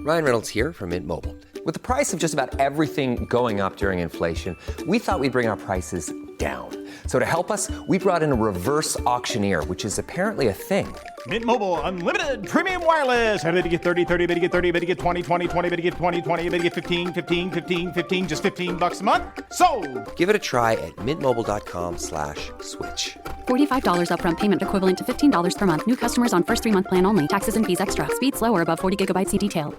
Ryan Reynolds here from Mint Mobile. With the price of just about everything going up during inflation, we thought we'd bring our prices down. So to help us, we brought in a reverse auctioneer, which is apparently a thing. Mint Mobile Unlimited Premium Wireless. How to get 30, 30, bit to get 30, bit to get 20, 20, 20, bit to get 20, 20, bit to get 15, 15, 15, 15, just $15 a month? Sold! Give it a try at mintmobile.com/switch. $45 upfront payment equivalent to $15 per month. New customers on first 3-month plan only. Taxes and fees extra. Speed slower above 40 gigabytes. See detail.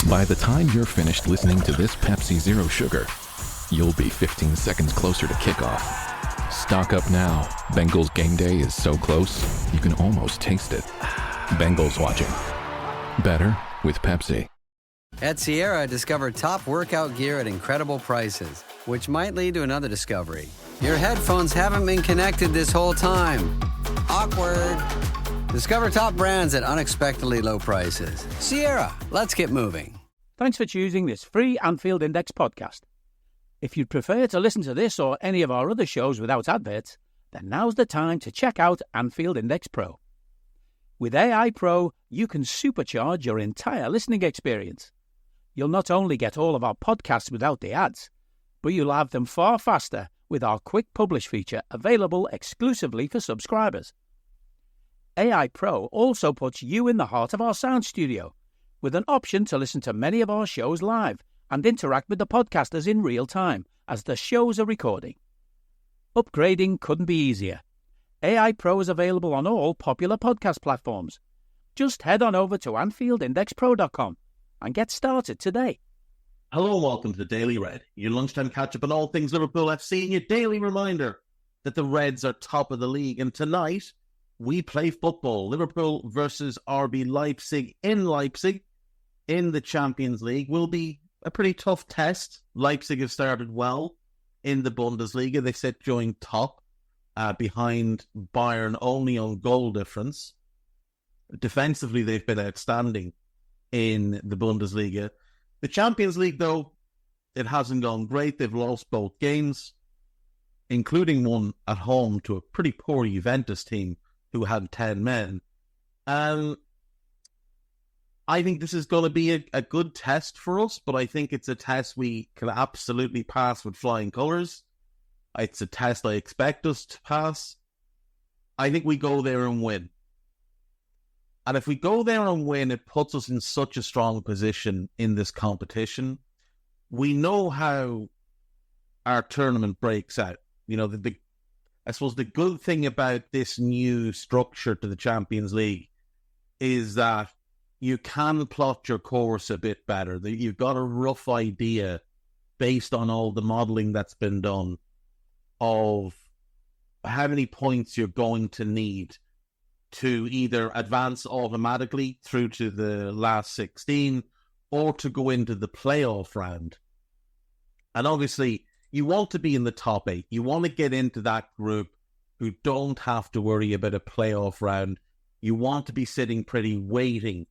By the time you're finished listening to this Pepsi Zero Sugar, you'll be 15 seconds closer to kickoff. Stock up now. Bengals game day is so close, you can almost taste it. Bengals watching. Better with Pepsi. At Sierra, discover top workout gear at incredible prices, which might lead to another discovery. Your headphones haven't been connected this whole time. Awkward. Discover top brands at unexpectedly low prices. Sierra, let's get moving. Thanks for choosing this free Anfield Index podcast. If you'd prefer to listen to this or any of our other shows without adverts, then now's the time to check out Anfield Index Pro. With AI Pro, you can supercharge your entire listening experience. You'll not only get all of our podcasts without the ads, but you'll have them far faster with our Quick Publish feature available exclusively for subscribers. AI Pro also puts you in the heart of our sound studio, with an option to listen to many of our shows live and interact with the podcasters in real time as the shows are recording. Upgrading couldn't be easier. AI Pro is available on all popular podcast platforms. Just head on over to AnfieldIndexPro.com and get started today. Hello and welcome to the Daily Red, your lunchtime catch-up on all things Liverpool FC and your daily reminder that the Reds are top of the league. And tonight, we play football. Liverpool versus RB Leipzig in the Champions League will be a pretty tough test. Leipzig have started well in the Bundesliga. They sit joint top behind Bayern only on goal difference. Defensively, they've been outstanding in the Bundesliga. The Champions League, though, it hasn't gone great. They've lost both games, including one at home to a pretty poor Juventus team who had 10 men. I think this is going to be a good test for us, but I think it's a test we can absolutely pass with flying colours. It's a test I expect us to pass. I think we go there and win. And if we go there and win, it puts us in such a strong position in this competition. We know how our tournament breaks out. You know, I suppose the good thing about this new structure to the Champions League is that you can plot your course a bit better. You've got a rough idea based on all the modelling that's been done of how many points you're going to need to either advance automatically through to the last 16 or to go into the playoff round. And obviously, you want to be in the top 8. You want to get into that group who don't have to worry about a playoff round. You want to be sitting pretty waiting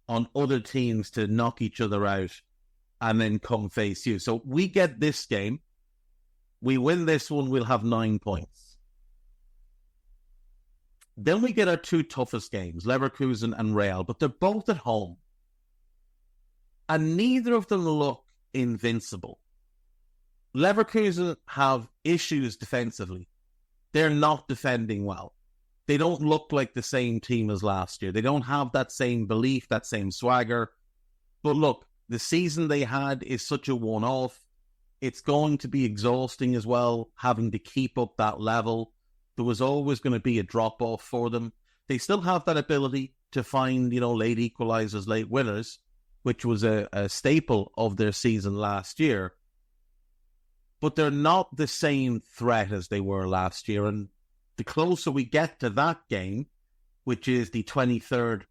on other teams to knock each other out and then come face you. So we get this game. We win this one, we'll have 9 points. Then we get our 2 toughest games, Leverkusen and Real, but they're both at home. And neither of them look invincible. Leverkusen have issues defensively. They're not defending well. They don't look like the same team as last year. They don't have that same belief, that same swagger. But look, the season they had is such a one-off. It's going to be exhausting as well, having to keep up that level. There was always going to be a drop-off for them. They still have that ability to find, late equalizers, late winners, which was a staple of their season last year. But they're not the same threat as they were last year. And the closer we get to that game, which is the 5th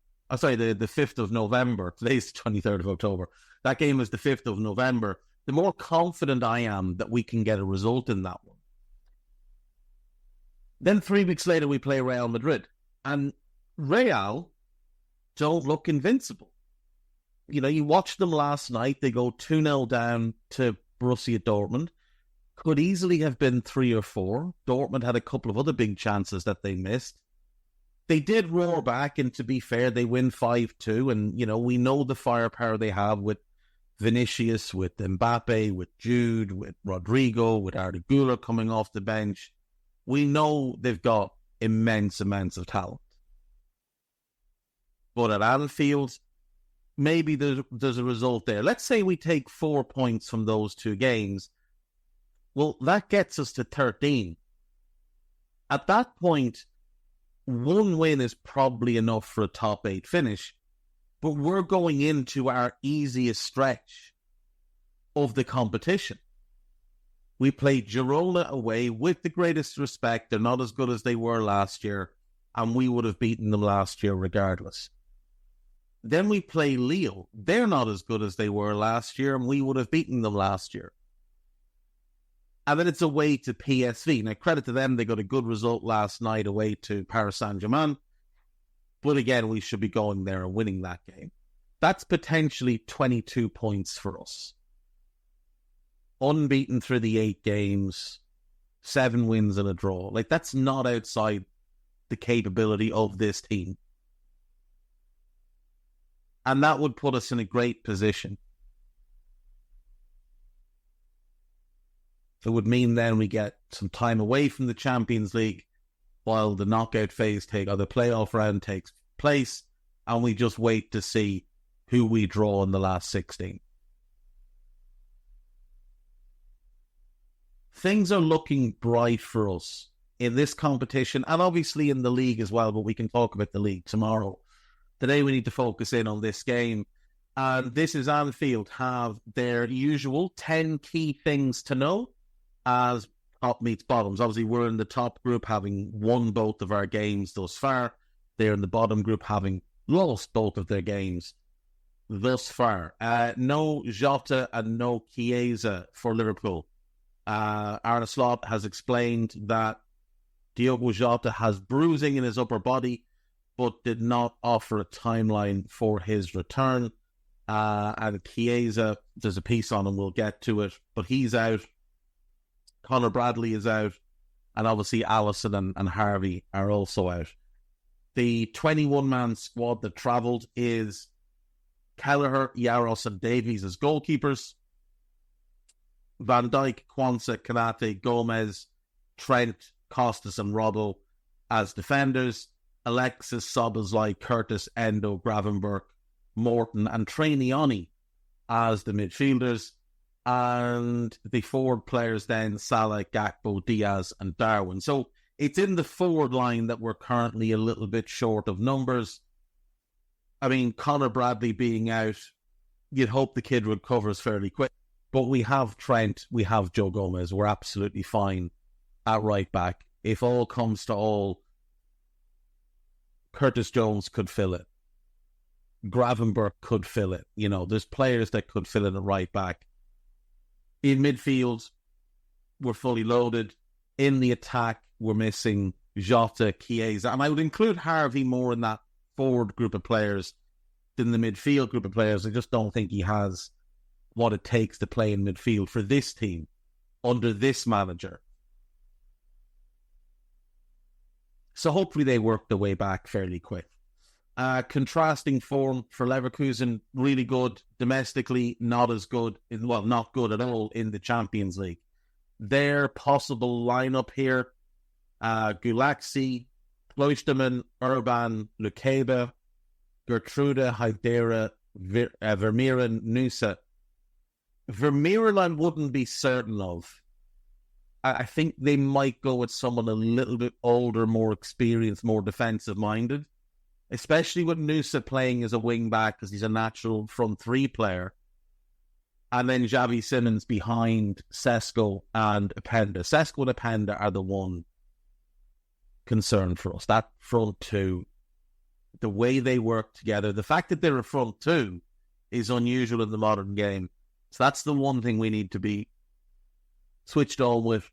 of November. Today's the 23rd of October. That game is the 5th of November. The more confident I am that we can get a result in that one. Then 3 weeks later, we play Real Madrid. And Real don't look invincible. You watched them last night. They go 2-0 down to Borussia Dortmund. Could easily have been 3 or 4. Dortmund had a couple of other big chances that they missed. They did roar back, and to be fair, they win 5-2, and, we know the firepower they have with Vinicius, with Mbappe, with Jude, with Rodrigo, with Arda Güler coming off the bench. We know they've got immense amounts of talent. But at Anfield, maybe there's a result there. Let's say we take 4 points from those two games. Well, that gets us to 13. At that point, one win is probably enough for a top 8 finish, but we're going into our easiest stretch of the competition. We played Girona away. With the greatest respect, they're not as good as they were last year, and we would have beaten them last year regardless. Then we play Lille. They're not as good as they were last year, and we would have beaten them last year. And then it's away to PSV. Now, credit to them, they got a good result last night away to Paris Saint-Germain. But again, we should be going there and winning that game. That's potentially 22 points for us. Unbeaten through the 8 games, 7 wins and a draw. That's not outside the capability of this team. And that would put us in a great position. It would mean then we get some time away from the Champions League while the knockout phase or the playoff round takes place, and we just wait to see who we draw in the last 16. Things are looking bright for us in this competition, and obviously in the league as well, but we can talk about the league tomorrow. Today we need to focus in on this game, and this is Anfield have their usual 10 key things to know as top meets bottoms. Obviously, we're in the top group having won both of our games thus far. They're in the bottom group having lost both of their games thus far. No Jota and no Chiesa for Liverpool. Arne Slot has explained that Diogo Jota has bruising in his upper body, but did not offer a timeline for his return. And Chiesa, there's a piece on him, we'll get to it, but he's out. Conor Bradley is out, and obviously Alisson and Harvey are also out. The 21-man squad that travelled is Kelleher, Yaros and Davies as goalkeepers, Van Dijk, Kwanzaa, Kanate, Gomez, Trent, Costas and Robbo as defenders, Alexis, Szoboszlai, Curtis, Endo, Gravenberch, Morton and Trainiani as the midfielders. And the forward players then, Salah, Gakpo, Diaz and Darwin. So it's in the forward line that we're currently a little bit short of numbers. I mean, Conor Bradley being out, you'd hope the kid recovers fairly quick. But we have Trent, we have Joe Gomez. We're absolutely fine at right back. If all comes to all, Curtis Jones could fill it. Gravenberch could fill it. There's players that could fill in at right back. In midfield, we're fully loaded. In the attack, we're missing Jota, Chiesa. And I would include Harvey more in that forward group of players than the midfield group of players. I just don't think he has what it takes to play in midfield for this team under this manager. So hopefully they work their way back fairly quick. Contrasting form for Leverkusen, really good domestically, not as good, not good at all in the Champions League. Their possible lineup here, Gulaxi, Klosterman, Urban, Lukeba, Gertrude, Haidera, Vermeeren, Nusa. Vermeeren I wouldn't be certain of. I think they might go with someone a little bit older, more experienced, more defensive-minded. Especially with Nusa playing as a wing-back because he's a natural front three player. And then Xavi Simons behind Sesko and Openda. Sesko and Openda are the one concern for us. That front two, the way they work together, the fact that they're a front two is unusual in the modern game. So that's the one thing we need to be switched on with.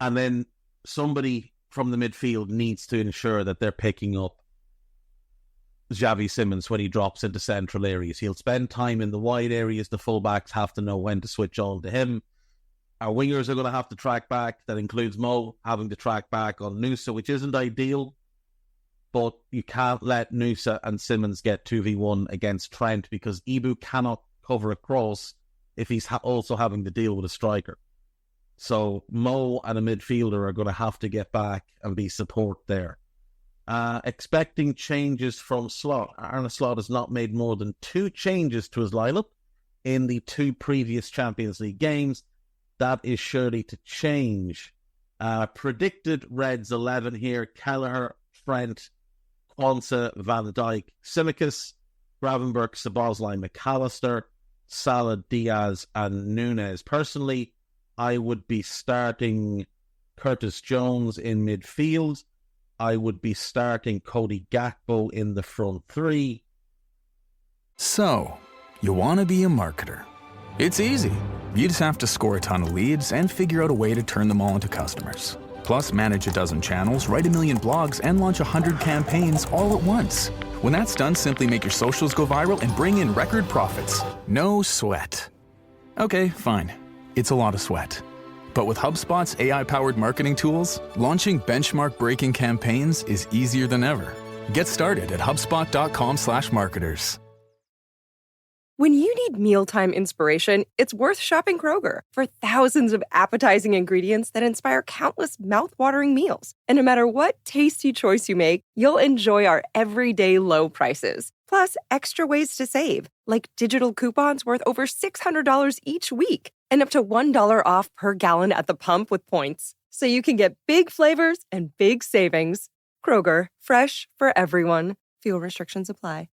And then somebody from the midfield needs to ensure that they're picking up Xavi Simons when he drops into central areas. He'll spend time in the wide areas. The fullbacks have to know when to switch on to him. Our wingers are going to have to track back. That includes Mo having to track back on Nusa, which isn't ideal. but you can't let Nusa and Simmons get 2v1 against Trent because Ibu cannot cover a cross if he's also having to deal with a striker. So Mo and a midfielder are going to have to get back and be support there. Expecting changes from Slot. Arne Slot has not made more than 2 changes to his lineup in the 2 previous Champions League games. That is surely to change. Predicted Reds 11 here: Kelleher, Trent, Quansah, Van Dijk, Tsimikas, Gravenberch, Szoboszlai, McAllister, Salah, Diaz, and Nunez. Personally, I would be starting Curtis Jones in midfield. I would be starting Cody Gakpo in the front 3. So, you want to be a marketer. It's easy. You just have to score a ton of leads and figure out a way to turn them all into customers. Plus, manage a dozen channels, write a million blogs, and launch 100 campaigns all at once. When that's done, simply make your socials go viral and bring in record profits. No sweat. Okay, fine. It's a lot of sweat. But with HubSpot's AI-powered marketing tools, launching benchmark-breaking campaigns is easier than ever. Get started at HubSpot.com/marketers. When you need mealtime inspiration, it's worth shopping Kroger for thousands of appetizing ingredients that inspire countless mouth-watering meals. And no matter what tasty choice you make, you'll enjoy our everyday low prices. Plus, extra ways to save, like digital coupons worth over $600 each week and up to $1 off per gallon at the pump with points. So you can get big flavors and big savings. Kroger, fresh for everyone. Fuel restrictions apply.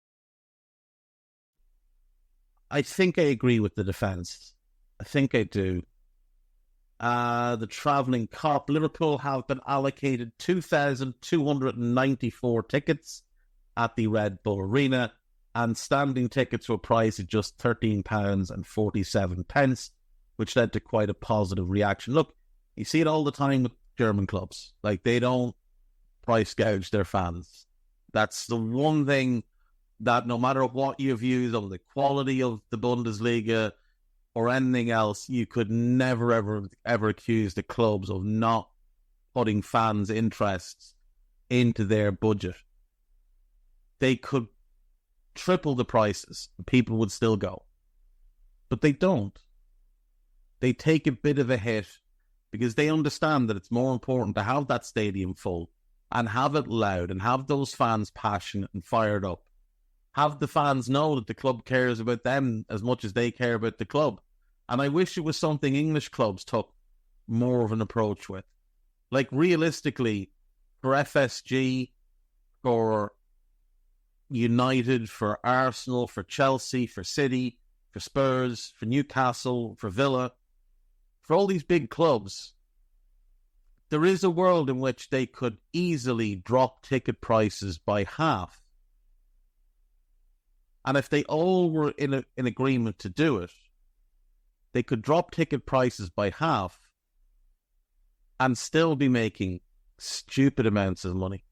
I think I agree with the defence. I think I do. The travelling cop. Liverpool have been allocated 2,294 tickets at the Red Bull Arena, and standing tickets were priced at just £13.47, which led to quite a positive reaction. Look, you see it all the time with German clubs. Like, they don't price gouge their fans. That's the one thing that no matter what your views on the quality of the Bundesliga or anything else, you could never, ever accuse the clubs of not putting fans' interests into their budget. They could triple the prices and people would still go. But they don't. They take a bit of a hit because they understand that it's more important to have that stadium full and have it loud and have those fans passionate and fired up. Have the fans know that the club cares about them as much as they care about the club. And I wish it was something English clubs took more of an approach with. Like, realistically, for FSG, for United, for Arsenal, for Chelsea, for City, for Spurs, for Newcastle, for Villa, for all these big clubs, there is a world in which they could easily drop ticket prices by half. And if they all were in agreement to do it, they could drop ticket prices by half and still be making stupid amounts of money.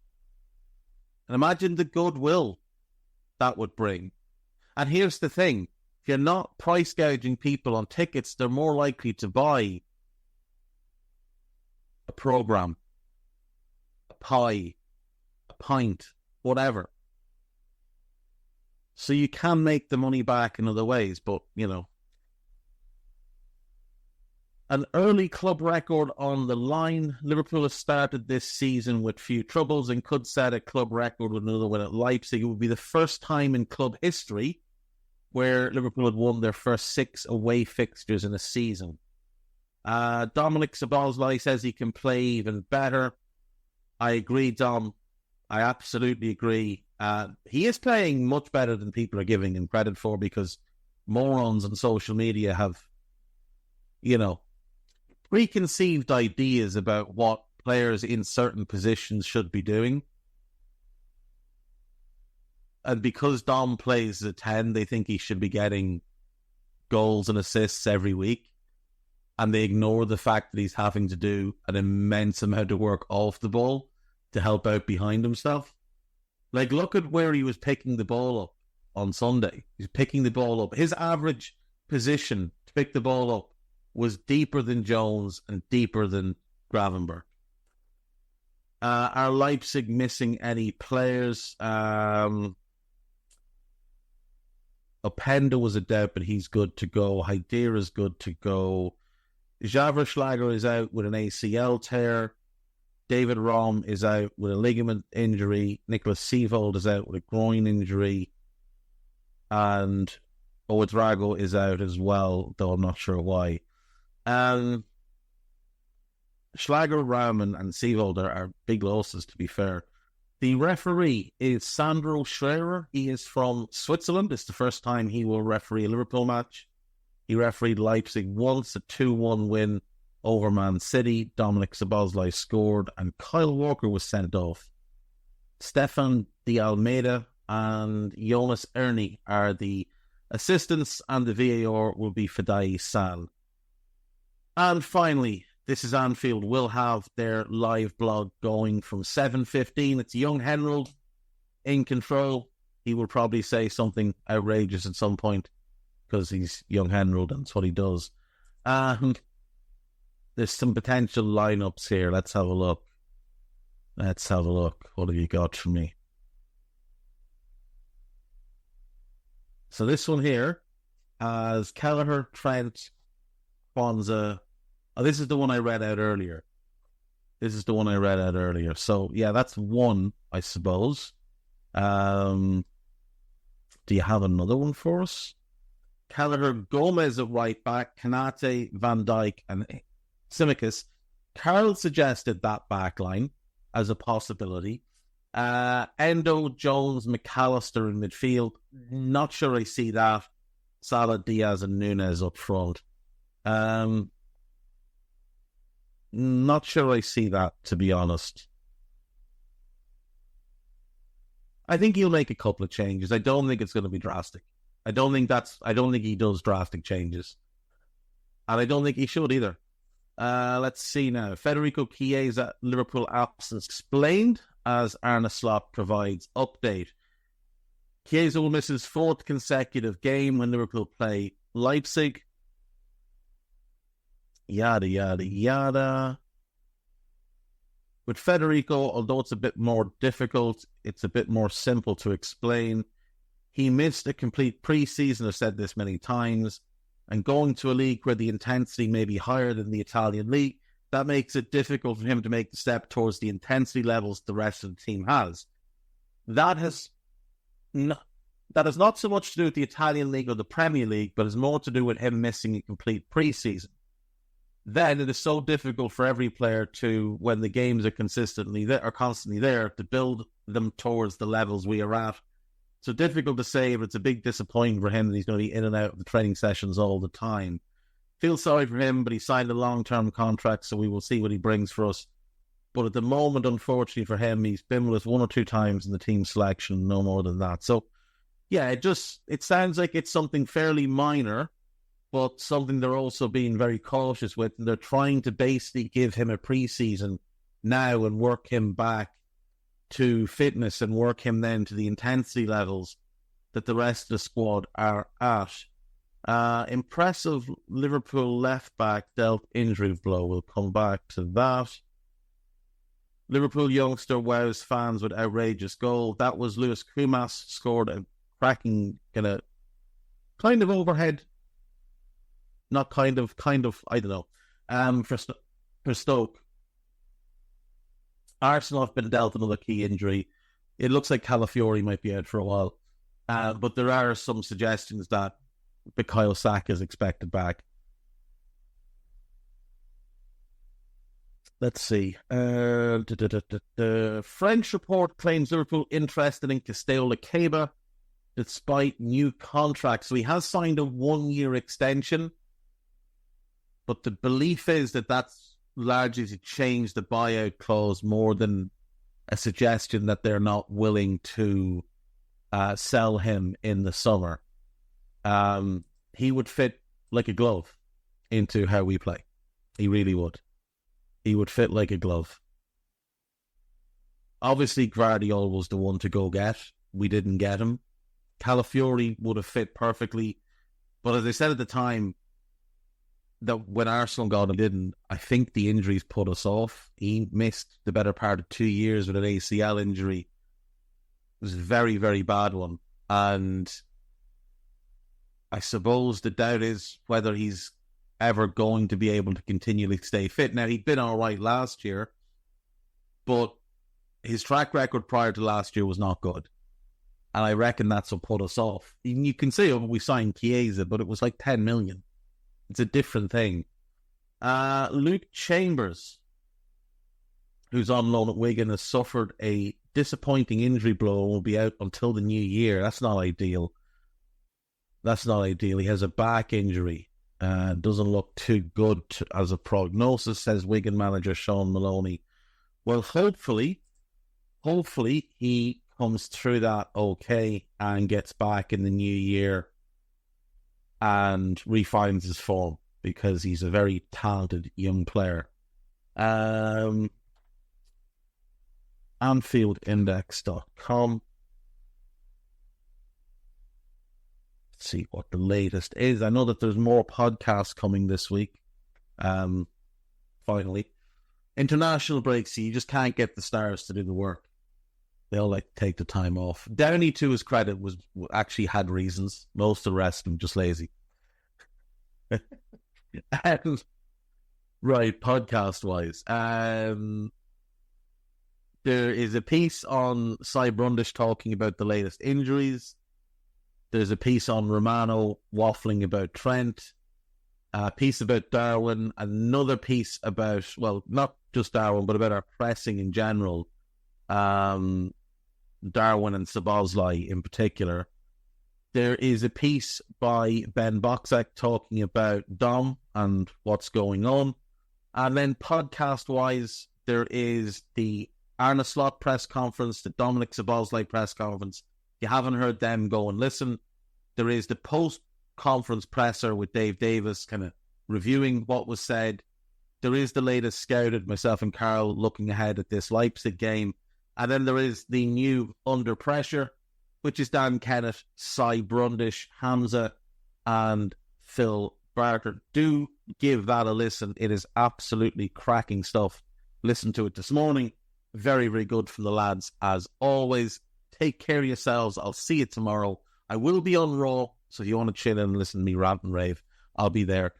And imagine the goodwill that would bring. And here's the thing. If you're not price gouging people on tickets, they're more likely to buy a program, a pie, a pint, whatever. So you can make the money back in other ways, but, you know. An early club record on the line. Liverpool has started this season with few troubles and could set a club record with another win at Leipzig. It would be the first time in club history where Liverpool had won their first 6 away fixtures in a season. Dominic Szoboszlai says he can play even better. I agree, Dom. I absolutely agree. He is playing much better than people are giving him credit for, because morons on social media have, you know, preconceived ideas about what players in certain positions should be doing. And because Dom plays a 10, they think he should be getting goals and assists every week. And they ignore the fact that he's having to do an immense amount of work off the ball to help out behind himself. Like, look at where he was picking the ball up on Sunday. He's picking the ball up. His average position to pick the ball up was deeper than Jones and deeper than Gravenberch. Are Leipzig missing any players? Openda was a doubt, but he's good to go. Haidir is good to go. Javerschlager is out with an ACL tear. David Rom is out with a ligament injury. Nicholas Sievold is out with a groin injury. And Ouedraogo is out as well, though I'm not sure why. Schlager, Ram, and Sievold are big losses, to be fair. The referee is Sandro Schreier. He is from Switzerland. It's the first time he will referee a Liverpool match. He refereed Leipzig once, a 2-1 win over Man City. Dominic Szoboszlai scored, and Kyle Walker was sent off. Stefan de Almeida and Jonas Erni are the assistants, and the VAR will be Fadai San. And finally, This is Anfield will have their live blog going from 7:15. It's young Henrold in control. He will probably say something outrageous at some point because he's young Henrold and that's what he does. There's some potential lineups here. Let's have a look. What have you got for me? So this one here has Kelleher, Trent, Kwanzaa. Oh, this is the one I read out earlier. So, yeah, that's one, I suppose. Do you have another one for us? Kelleher, Gomez at right back, Kanate, Van Dijk, and Tsimikas. Carl suggested that back line as a possibility. Endo, Jones, McAllister in midfield. Not sure I see that. Salah, Diaz, and Nunez up front. Not sure I see that, to be honest. I think he'll make a couple of changes. I don't think it's going to be drastic. I don't think he does drastic changes. And I don't think he should either. Let's see now. Federico Chiesa, Liverpool absence explained as Arne Slot provides update. Chiesa will miss his fourth consecutive game when Liverpool play Leipzig. Yada, yada, yada. With Federico, although it's a bit more difficult, it's a bit more simple to explain. He missed a complete pre-season, I've said this many times, and going to a league where the intensity may be higher than the Italian league, that makes it difficult for him to make the step towards the intensity levels the rest of the team has. That has not so much to do with the Italian league or the Premier League, but has more to do with him missing a complete pre-season. Then it is so difficult for every player to, when the games are constantly there, to build them towards the levels we are at. So difficult to say, but it's a big disappointment for him that he's going to be in and out of the training sessions all the time. Feel sorry for him, but he signed a long-term contract, so we will see what he brings for us. But at the moment, unfortunately for him, he's been with us one or two times in the team selection, no more than that. So, yeah, it sounds like it's something fairly minor, but something they're also being very cautious with. And they're trying to basically give him a pre-season now and work him back to fitness and work him then to the intensity levels that the rest of the squad are at. Impressive Liverpool left-back dealt injury blow. We'll come back to that. Liverpool youngster wows fans with outrageous goal. That was Luis Kumas, scored a cracking kind of overhead. Not kind of, I don't know. For Stoke. Arsenal have been dealt another key injury. It looks like Calafiori might be out for a while. But there are some suggestions that Bukayo Saka is expected back. Let's see. French report claims Liverpool interested in Castello Keba despite new contracts. So he has signed a 1-year extension. But the belief is that that's largely to change the buyout clause more than a suggestion that they're not willing to sell him in the summer. He would fit like a glove into how we play. He really would. He would fit like a glove. Obviously, Gvardiol was the one to go get. We didn't get him. Calafiori would have fit perfectly. But as I said at the time, that when Arsenal got him, didn't. I think the injuries put us off. He missed the better part of 2 years with an ACL injury. It was a very, very bad one. And I suppose the doubt is whether he's ever going to be able to continually stay fit. Now, he'd been all right last year, but his track record prior to last year was not good. And I reckon that's what put us off. You can say, oh, we signed Chiesa, but it was like 10 million. It's a different thing. Luke Chambers, who's on loan at Wigan, has suffered a disappointing injury blow and will be out until the new year. That's not ideal. He has a back injury. Doesn't look too good as a prognosis, says Wigan manager Sean Maloney. Well, hopefully he comes through that okay and gets back in the new year and refines his form, because he's a very talented young player. AnfieldIndex.com. Let's see what the latest is. I know that there's more podcasts coming this week. Finally. International break, so you just can't get the stars to do the work. They all like to take the time off. Downey, to his credit, was actually had reasons. Most of the rest of them just lazy. Right, podcast-wise. There is a piece on Cy Brundish talking about the latest injuries. There's a piece on Romano waffling about Trent. A piece about Darwin. Another piece about, well, not just Darwin, but about our pressing in general. Darwin and Szoboszlai in particular. There is a piece by Ben Boxak talking about Dom and what's going on. And then podcast-wise, there is the Arne Slot press conference, the Dominic Szoboszlai press conference. If you haven't heard them, go and listen. There is the post-conference presser with Dave Davis kind of reviewing what was said. There is the latest scouted, myself and Carl looking ahead at this Leipzig game. And then there is the new Under Pressure, which is Dan Kennett, Cy Brundish, Hamza, and Phil Barker. Do give that a listen. It is absolutely cracking stuff. Listen to it this morning. Very, very good from the lads, as always. Take care of yourselves. I'll see you tomorrow. I will be on Raw, so if you want to chill in and listen to me rant and rave, I'll be there.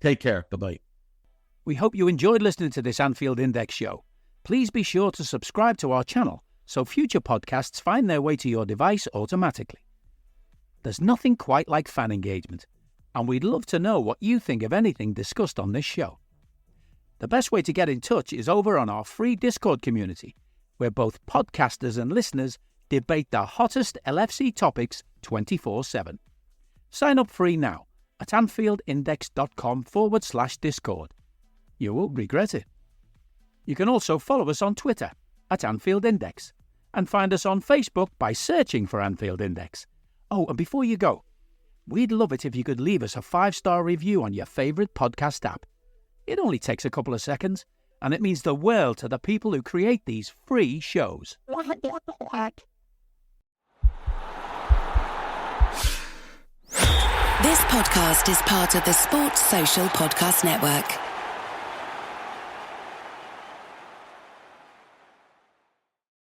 Take care. Bye-bye. We hope you enjoyed listening to this Anfield Index show. Please be sure to subscribe to our channel so future podcasts find their way to your device automatically. There's nothing quite like fan engagement, and we'd love to know what you think of anything discussed on this show. The best way to get in touch is over on our free Discord community, where both podcasters and listeners debate the hottest LFC topics 24/7. Sign up free now at AnfieldIndex.com/Discord. You won't regret it. You can also follow us on Twitter at Anfield Index and find us on Facebook by searching for Anfield Index. Oh, and before you go, we'd love it if you could leave us a 5-star review on your favourite podcast app. It only takes a couple of seconds, and it means the world to the people who create these free shows. This podcast is part of the Sports Social Podcast Network.